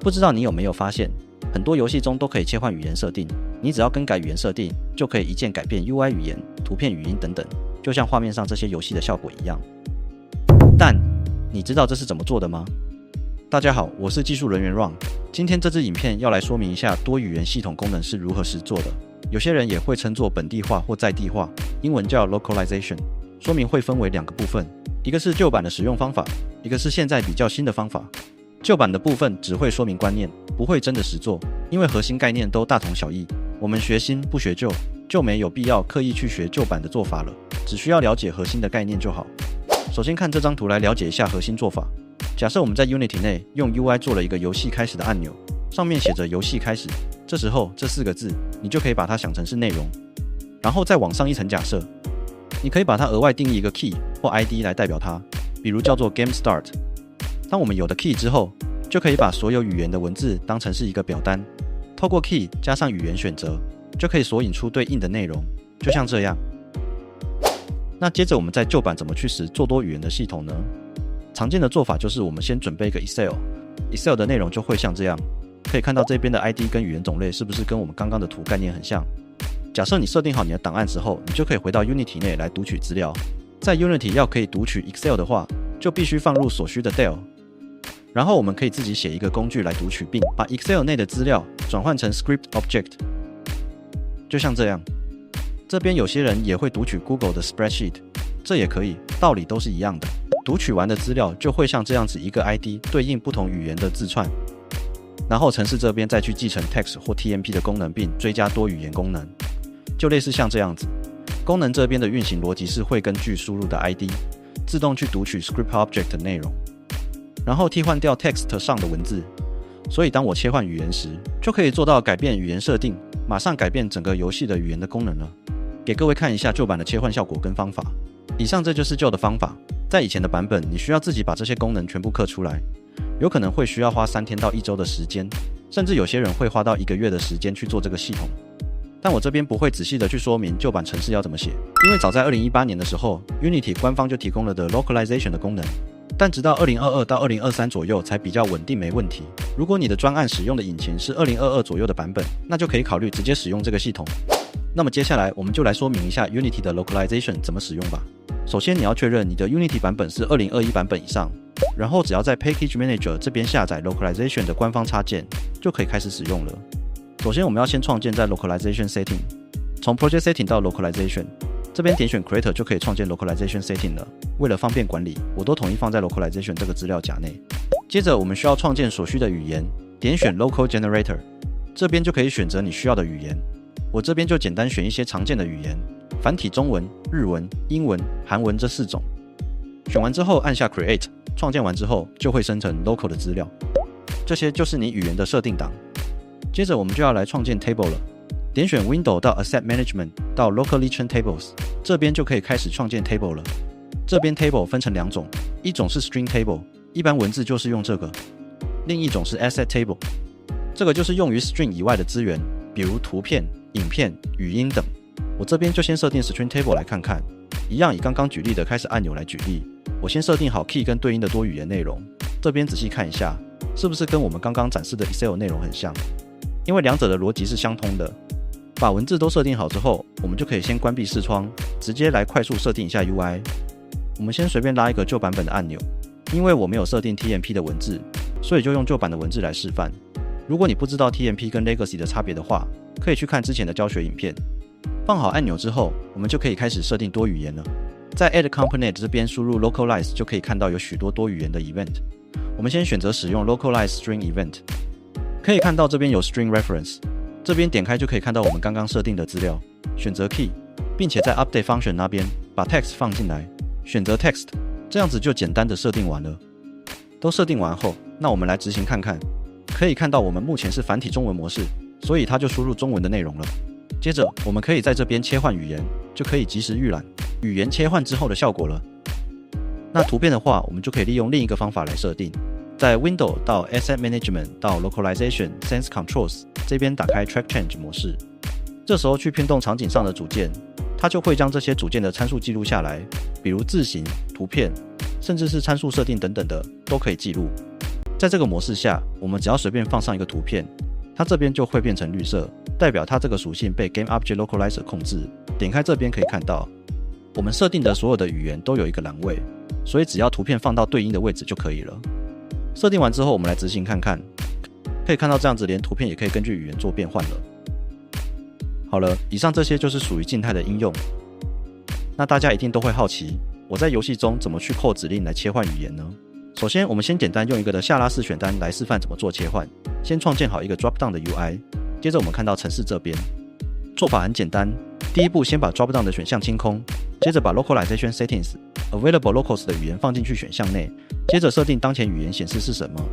不知道你有没有发现，很多游戏中都可以切换语言设定，你只要更改语言设定，就可以一键改变 UI 语言、图片语音等等，就像画面上这些游戏的效果一样。但你知道这是怎么做的吗？大家好，我是技术人员 Ron。今天这支影片要来说明一下多语言系统功能是如何实作的。有些人也会称作本地化或在地化，英文叫 localization。说明会分为两个部分，一个是旧版的使用方法，一个是现在比较新的方法。旧版的部分只会说明观念，不会真的实作，因为核心概念都大同小异。我们学新不学旧，就没有必要刻意去学旧版的做法了，只需要了解核心的概念就好。首先看这张图来了解一下核心做法。假设我们在 Unity 内用 UI 做了一个游戏开始的按钮，上面写着游戏开始，这时候这4个字你就可以把它想成是内容，然后再往上一层假设，你可以把它额外定义一个 key 或 ID 来代表它，比如叫做 Game Start。当我们有了 key 之后，就可以把所有语言的文字当成是一个表单，透过 key 加上语言选择，就可以索引出对应的内容，就像这样。那接着我们在旧版怎么去实作多语言的系统呢？常见的做法就是我们先准备一个 Excel 的内容就会像这样，可以看到这边的 ID 跟语言种类是不是跟我们刚刚的图概念很像。假设你设定好你的档案之后，你就可以回到 Unity 内来读取资料。在 Unity 要可以读取 Excel 的话，就必须放入所需的 del， 然后我们可以自己写一个工具来读取，并把 Excel 内的资料转换成 Script Object， 就像这样。这边有些人也会读取 Google 的 Spreadsheet， 这也可以，道理都是一样的。读取完的资料就会像这样子一个 ID 对应不同语言的字串，然后程式这边再去继承 text 或 TMP 的功能，并追加多语言功能，就类似像这样子。功能这边的运行逻辑是会根据输入的 ID 自动去读取 Script Object 的内容，然后替换掉 text 上的文字。所以当我切换语言时，就可以做到改变语言设定，马上改变整个游戏的语言的功能了。给各位看一下旧版的切换效果跟方法。以上这就是旧的方法，在以前的版本，你需要自己把这些功能全部刻出来，有可能会需要花3天到1周的时间，甚至有些人会花到1个月的时间去做这个系统。但我这边不会仔细的去说明旧版程式要怎么写，因为早在2018年的时候 ，Unity 官方就提供了的 localization 的功能，但直到2022到2023左右才比较稳定没问题。如果你的专案使用的引擎是2022左右的版本，那就可以考虑直接使用这个系统。那么接下来我们就来说明一下 Unity 的 localization 怎么使用吧。首先你要确认你的 Unity 版本是2021版本以上，然后只要在 Package Manager 这边下载 localization 的官方插件，就可以开始使用了。首先我们要先创建在 localization setting， 从 project setting 到 localization， 这边点选 creator 就可以创建 localization setting 了。为了方便管理，我都统一放在 localization 这个资料夹内。接着我们需要创建所需的语言，点选 local generator， 这边就可以选择你需要的语言。我这边就简单选一些常见的语言，繁体中文、日文、英文、韩文这4种。选完之后按下 Create， 创建完之后就会生成 local 的资料。这些就是你语言的设定档。接着我们就要来创建 table 了，点选 Window 到 Asset Management 到 Locally Train Tables， 这边就可以开始创建 table 了。这边 table 分成2种，一种是 String Table， 一般文字就是用这个；另一种是 Asset Table， 这个就是用于 String 以外的资源，比如图片、影片、语音等。我这边就先设定 String Table 来看看，一样以刚刚举例的开始按钮来举例。我先设定好 key 跟对应的多语言内容，这边仔细看一下，是不是跟我们刚刚展示的 Excel 内容很像？因为两者的逻辑是相通的。把文字都设定好之后，我们就可以先关闭视窗，直接来快速设定一下 UI。我们先随便拉一个旧版本的按钮，因为我没有设定 TMP 的文字，所以就用旧版的文字来示范。如果你不知道 TMP 跟 Legacy 的差别的话，可以去看之前的教学影片。放好按钮之后，我们就可以开始设定多语言了。在 Add Component 这边输入 Localize 就可以看到有许多多语言的 Event。我们先选择使用 Localize String Event。可以看到这边有 String Reference， 这边点开就可以看到我们刚刚设定的资料。选择 Key， 并且在 Update Function 那边把 Text 放进来，选择 Text， 这样子就简单的设定完了。都设定完后，那我们来执行看看。可以看到我们目前是繁体中文模式，所以它就输入中文的内容了。接着我们可以在这边切换语言，就可以及时预览语言切换之后的效果了。那图片的话，我们就可以利用另一个方法来设定，在 Window 到 Asset Management 到 Localization Sense Controls 这边打开 Track Change 模式，这时候去偏动场景上的组件，它就会将这些组件的参数记录下来，比如字形、图片，甚至是参数设定等等的都可以记录。在这个模式下，我们只要随便放上一个图片，它这边就会变成绿色，代表它这个属性被 GameObject Localizer 控制。点开这边可以看到，我们设定的所有的语言都有一个栏位，所以只要图片放到对应的位置就可以了。设定完之后，我们来执行看看，可以看到这样子连图片也可以根据语言做变换了。好了，以上这些就是属于静态的应用。那大家一定都会好奇，我在游戏中怎么去扣指令来切换语言呢？首先，我们先简单用一个的下拉式选单来示范怎么做切换。先创建好一个 Dropdown 的 UI， 接着我们看到程式这边，做法很简单。第一步，先把 Dropdown 的选项清空，接着把 Localization Settings Available Locals 的语言放进去选项内，接着设定当前语言显示是什么，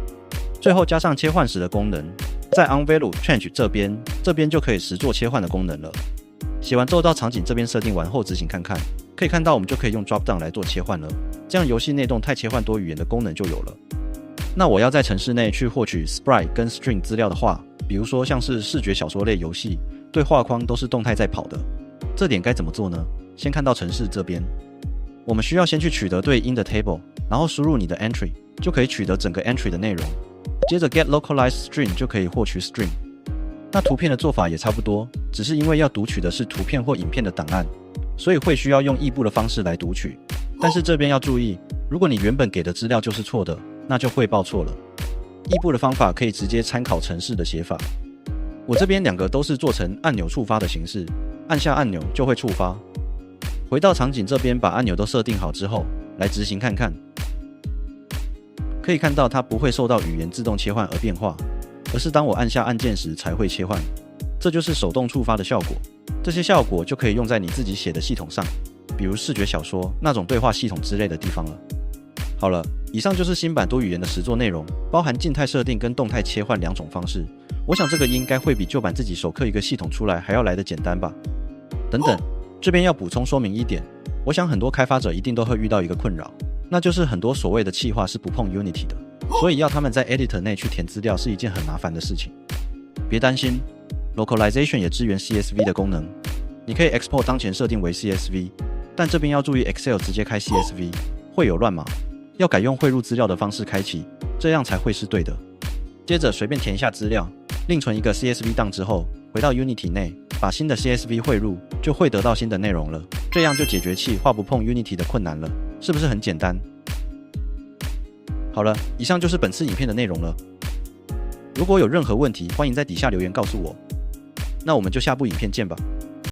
最后加上切换时的功能，在 OnValue Change 这边就可以实做切换的功能了。写完之后到场景这边设定完后执行看看，可以看到我们就可以用 Dropdown 来做切换了，这样游戏内动态切换多语言的功能就有了。那我要在程式内去获取 Sprite 跟 String 资料的话，比如说像是视觉小说类游戏，对画框都是动态在跑的，这点该怎么做呢？先看到程式这边，我们需要先去取得对应的 table， 然后输入你的 entry， 就可以取得整个 entry 的内容，接着 get localized string 就可以获取 string。那图片的做法也差不多，只是因为要读取的是图片或影片的档案，所以会需要用异步的方式来读取。但是这边要注意，如果你原本给的资料就是错的，那就会报错了。异步的方法可以直接参考程式的写法。我这边两个都是做成按钮触发的形式，按下按钮就会触发。回到场景这边，把按钮都设定好之后，来执行看看。可以看到它不会受到语言自动切换而变化，而是当我按下按键时才会切换。这就是手动触发的效果。这些效果就可以用在你自己写的系统上，比如视觉小说那种对话系统之类的地方了。好了，以上就是新版多语言的实作内容，包含静态设定跟动态切换两种方式。我想这个应该会比旧版自己手刻一个系统出来还要来得简单吧。等等，这边要补充说明一点，我想很多开发者一定都会遇到一个困扰，那就是很多所谓的企划是不碰 Unity 的，所以要他们在 Editor 内去填资料是一件很麻烦的事情。别担心 ，Localization 也支援 CSV 的功能，你可以 Export 当前设定为 CSV， 但这边要注意 Excel 直接开 CSV 会有乱码，要改用汇入资料的方式开启，这样才会是对的。接着随便填一下资料，另存一个 CSV 档之后，回到 Unity 内，把新的 CSV 汇入，就会得到新的内容了。这样就解决企划不碰 Unity 的困难了，是不是很简单？好了，以上就是本次影片的内容了。如果有任何问题，欢迎在底下留言告诉我。那我们就下部影片见吧。